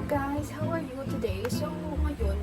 Guys, how are you today? So, ngayon,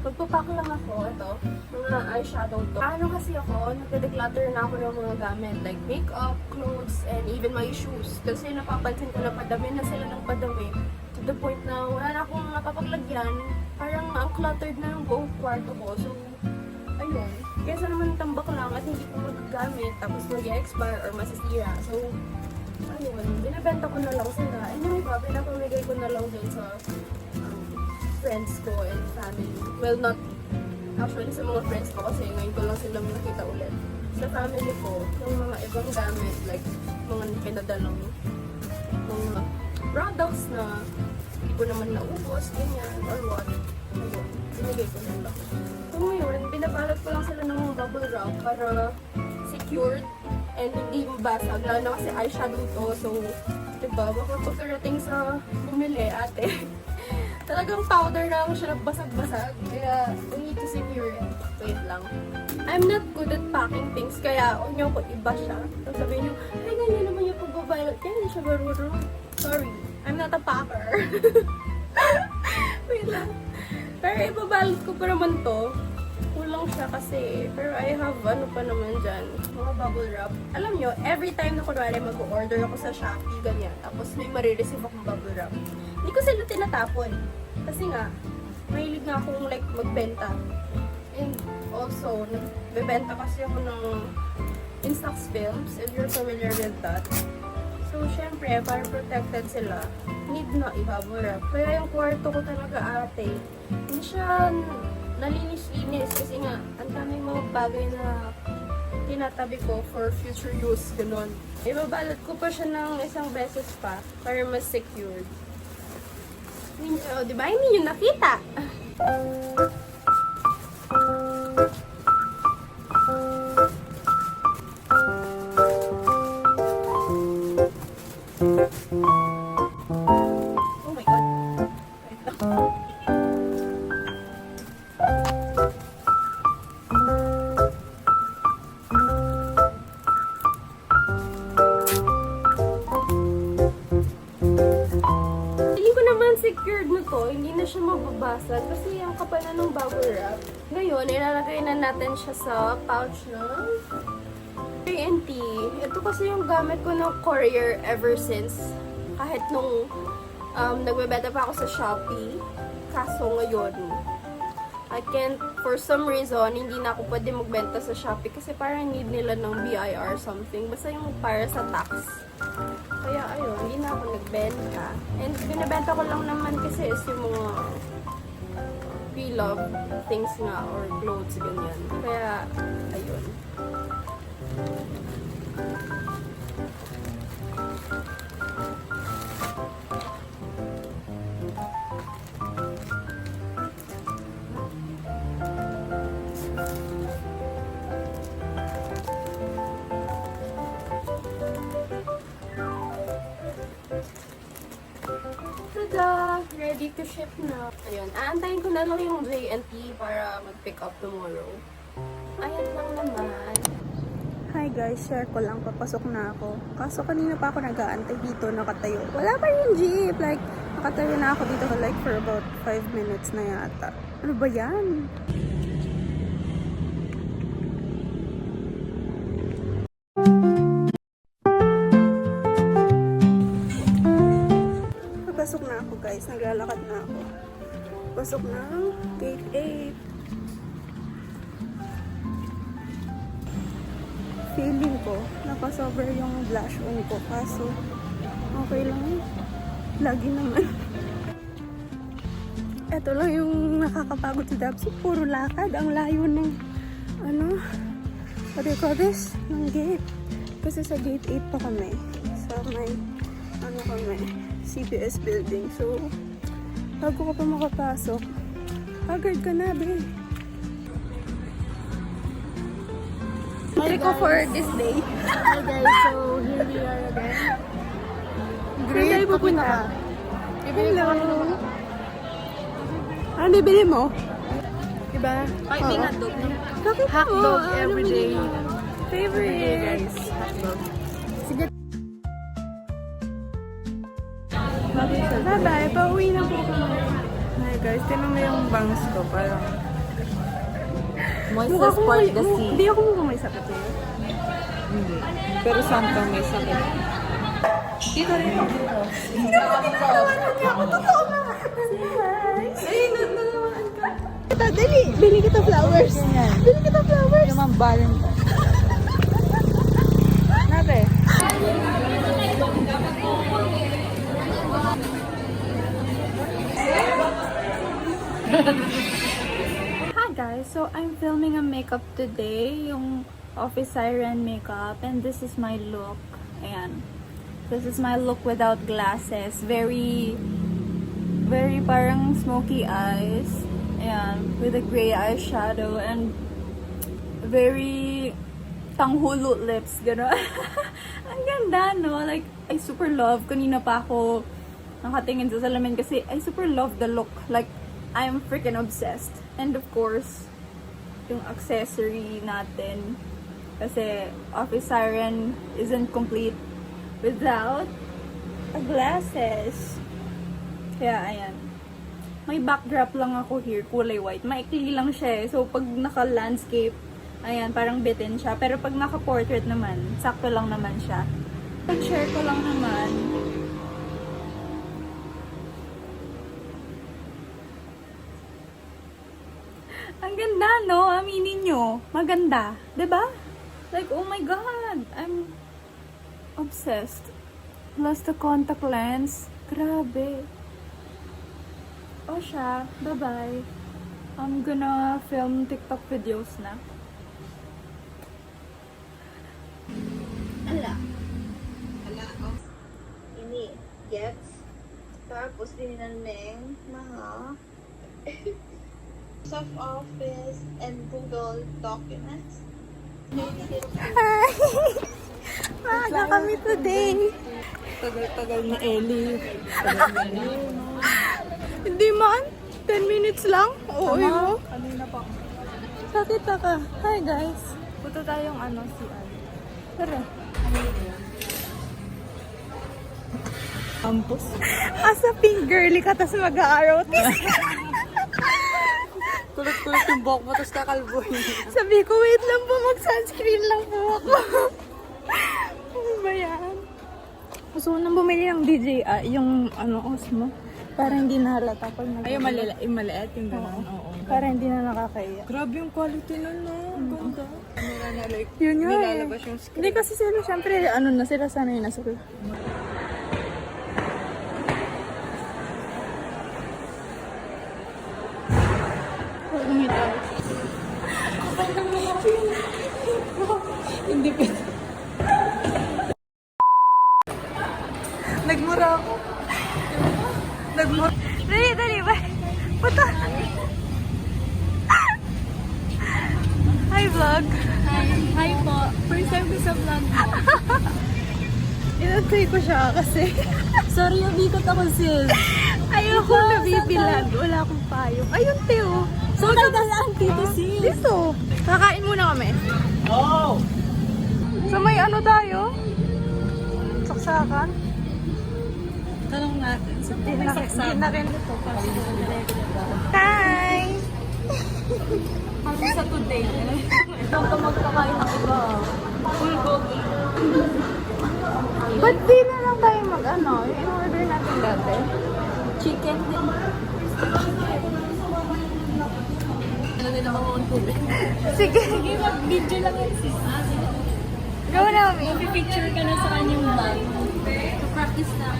magpapak lang ako. Ito, mga eyeshadow to. Ano kasi ako, nagde-declutter na ako ng mga gamit. Like makeup, clothes, and even my shoes. Kasi napapansin ko na padami na sila ng padami. To the point na wala na akong napapaglagyan. Parang ang cluttered na yung buong kwarto ko. So, ayun. Kesa naman tambak lang at hindi ko magagamit. Tapos mag-expire or masisira. So, ayun, binibenta ko na lang sila. And yung iba, pinapamigay ko na lang dun sa friends ko and family. Well, not actually sa mga friends ko kasi ngayon ko lang silang nakita ulit. Sa family ko, yung mga ibang gamit, like mga pinadalang mga products na hindi ko naman naubos, ganyan, or what. Ayun, binigay ko na lang. So ngayon, binabalot ko lang sila ng bubble wrap para secured and hindi mabasag. Lalo na kasi eyeshadow to. So, diba, baka pagkarating sa bumili, ate, talagang powder lang siya nagbasag-basag. Kaya, we need to secure it. Wait lang. I'm not good at packing things, kaya huwag niyo ko iba siya. Tapos sabihin niyo, ay, ganyan naman yung pagbabalot. Kaya hindi siya marunong. Sorry, I'm not a packer. Wait lang. Pero ibabalot ko pa naman to. Kulang siya kasi, pero I have ano pa naman dyan, mga bubble wrap. Alam nyo, every time na kunwari mag-order ako sa Shopee, ganyan, tapos may marireceive akong bubble wrap, hindi ko sila tinatapon. Kasi nga, mahilig nga akong like magbenta. And also, nagbebenta kasi ako ng Instax films, if you're familiar with that. So, syempre, para protected sila, need na i-bubble wrap. Kaya yung kwarto ko talaga, ate, hindi siya nalinis-linis kasi nga, ang daming mga bagay na tinatabi ko for future use, ganun. Ibabalot ko pa siya ng isang beses pa para mas secured. Oh, diba? Hindi nyo nakita. Oh my God. Wait lang. Secured na to, hindi na siya mababasag kasi ang kapal na ng bubble wrap. Ngayon, ilalagay na natin siya sa pouch ng T&T. Ito kasi yung gamit ko ng courier ever since. Kahit nung nagbebenta pa ako sa Shopee. Kaso ngayon, I can't, for some reason, hindi na ako pwede magbenta sa Shopee kasi parang need nila ng BIR something. Basta yung para sa tax. Kaya ayun, hindi na ako nagbenta. And binibenta ko lang naman kasi is yung mga pre-love things nga or clothes, ganyan. Kaya, ayun. Tada! Ready to ship na. Ayun, aantayin ko na lang yung J&T para mag-pick up tomorrow. Ayan lang naman. Hi guys, share ko lang, papasok na ako. Kaso kanina pa ako nag-aantay dito, nakatayo. Wala pa yung jeep, like, nakatayo na ako dito like for about 5 minutes na yata. Ano ba yan? Papasok na ako guys, naglalakad na ako. Pasok na, gate 8. Feeling ko, napasover yung blush on ko. Kaso, okay lang. Lagi naman. Ito lang yung nakakapagod sa Dabso. Puro lakad. Ang layo ng, what do you call this? Ng gate. Kasi sa gate 8 pa kami. Sa may, CPS building. So, bago ko pa makapasok, Haggard ka na, be. Trick ko for this day. Hi guys, so here we are again. Saan tayo pupunta? Hello. Ano bibili mo? Diba? Fighting hotdog. Bakit Hotdog mo? every day. Favorite. Guys, hotdog. Sige. Bye-bye. Pauwi na po kami. Hi guys, tinan mo yung bangs ko. Parang... Moist as part the sea. Hindi ako mukhang may sakit eh. Hindi. Pero something may sakit. Dito rin ako. Tinatawanan niya ako. Totoo na. Ay, nanawanan ka. Kita, dali. Bili kita flowers. Bili kita flowers. Yung mga Valentine. Nabe. Hi guys, so I'm filming a makeup today, yung Office Siren makeup, and this is my look. Ayan. This is my look without glasses. Very parang smoky eyes. Ayan, with a gray eyeshadow and very tanghulo lips, gano'n. Ang ganda, no? Like, I super love. Kanina pa ako nakatingin sa salamin kasi I super love the look. Like, I'm freaking obsessed. And of course, yung accessory natin. Kasi Office Siren isn't complete without glasses. Kaya, ayan. May backdrop lang ako here, kulay white. Maikli lang siya eh. So, pag naka-landscape, ayan, parang bitin siya. Pero pag naka-portrait naman, sakto lang naman siya. Pag-share ko lang naman. Ang ganda, no? Aminin nyo. Maganda. 'Di ba? Like, oh my God. I'm obsessed. Plus the contact lens. Grabe. O siya. Bye-bye. I'm gonna film TikTok videos na. Ala. Ini. Gets. Tapos dinaneng. Mga. Of Office and Google Documents. Hi! Maaga kami today. Tagal-tagal na Ellie. Hindi man. 10 minutes lang. Oo, mo. Kanina pa. Sakita ka. Hi, guys. Punta tayong si Tara. Campus. Asa pink girly ka, tas mag-aaral. Kulot-kulot yung buhok mo, tapos kakalboy. Sabi ko, wait lang po, mag-sunscreen lang po ako. Ano ba yan? Gusto ko nang bumili ng DJI, yung Osmo. Para hindi nahalata pag nag- Ay, yung maliit, yung gano'n. Oo. Para hindi na nakakaya. Grabe yung quality nun, no? Ang ganda. Ano na, like, Yun nga eh. nilalabas yung screen. Hindi kasi sila, syempre, na sila sanay na sila. Hindi pa. Nagmura ako. Nagmura. Dali, ba? Puto. Hi, vlog. Hi po. First time ko sa vlog mo. Inantay ko siya kasi. Sorry, umikot ako sis. Ayoko na bibilag. Wala akong payong. Ayun, Teo. So, nagdalaan dito sis. Dito. Kakain muna kami. Oh! So may tayo? Saksakan? Tanong natin. Hindi na rin ito. Hi! Kami sa today. Ito ka magkakain ng iba. Full gogi. Ba't di na lang tayo yung in-order natin dati? Chicken din. Ano din ako ng tubig? Sige. Sige, mag-video lang yan sis. Go na, Mi. Picture ka na sa kanyang bag. To practice na.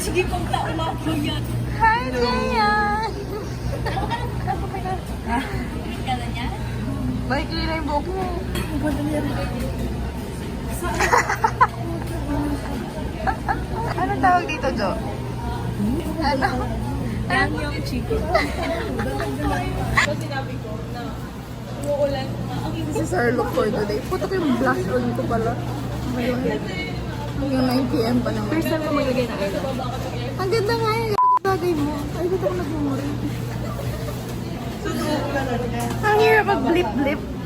Sige, pag taon na ako yan. Hi, Jayan! Ka na niya? Maikli na yung buhok mo. Ano tawag dito, Jo? Ano? Yan yung chicken. So, sinabi ko na umuulan. This is our look for today. Puto ko yung blush on ko pala. Ngayon. Hanggang 9 p.m. pa naman. First time ko maglagay na eyeliner. Ang ganda nga yung bagay mo. Ay, ba't ako nagmumuri? Ang hirap mag-blip-blip.